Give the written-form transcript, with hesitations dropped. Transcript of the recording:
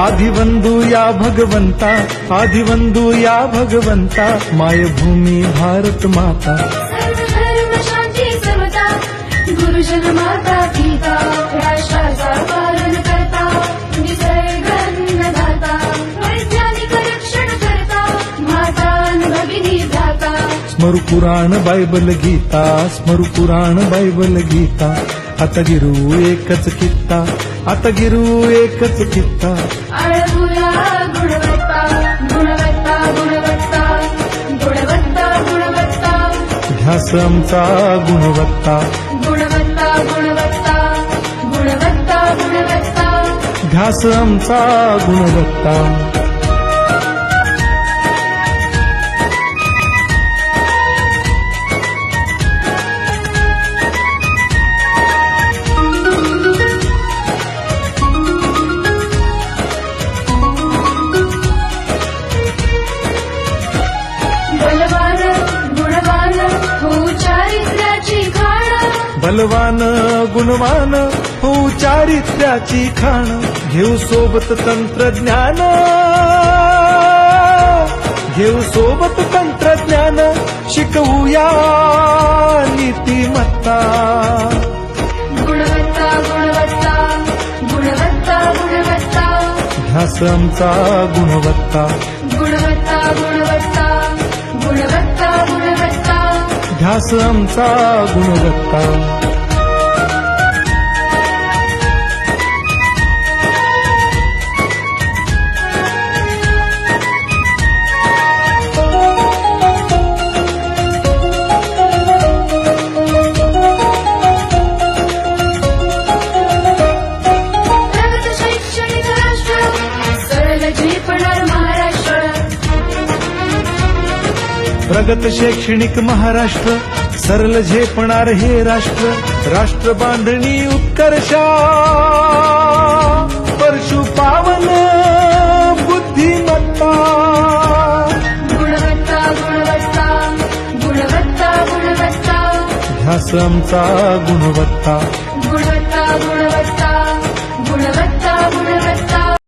आदिवंदू या भगवंता, आदिवंदू या भगवंता, मायभूमी भारत माता. सर्व धर्म शांती समता, गुरुजन माता पिता, राष्ट्राचा पालन करता, निसर्ग अन्नदाता, वैज्ञानिक रक्षण करता, माता भगिनी भ्राता. स्मरू पुराण बायबल गीता, स्मरू पुराण बायबल गीता. आता गिरू एकच कित्ता, आता गिरू एकच कित्ता. आळवूया गुणवत्ता, गुणवत्ता, गुणवत्ता, गुणवत्ता, गुणवत्ता. ध्यास आमचा गुणवत्ता, गुणवत्ता, गुणवत्ता, गुणवत्ता, गुणवत्ता. ध्यास आमचा गुणवत्ता. बलवान गुणवान हो चारित्र्याची खाण, बलवान गुणवान हो चारित्र्याची खाण. घेऊ सोबत तंत्रज्ञान, घेऊ सोबत तंत्रज्ञान, शिकवूया नीतिमत्ता. गुणवत्ता, गुणवत्ता, गुणवत्ता, गुणवत्ता. ध्यास आमचा गुणवत्ता, गुणवत्ता, गुणवत्ता, गुणवत्ता, गुणवत्ता. ध्यास आमचा गुणवत्ता. प्रगत शैक्षणिक राष्ट्र, सरळ झेपणार महाराष्ट्र. प्रगत शैक्षणिक महाराष्ट्र, सरल झेपणार हे राष्ट्र. राष्ट्र बांधणी उत्कर्षा, परशु पावन बुद्धिमत्ता. गुणवत्ता, गुणवत्ता, गुणवत्ता, गुणवत्ता. ध्यास आमचा गुणवत्ता, गुणवत्ता, गुणवत्ता, गुणवत्ता, गुणवत्ता.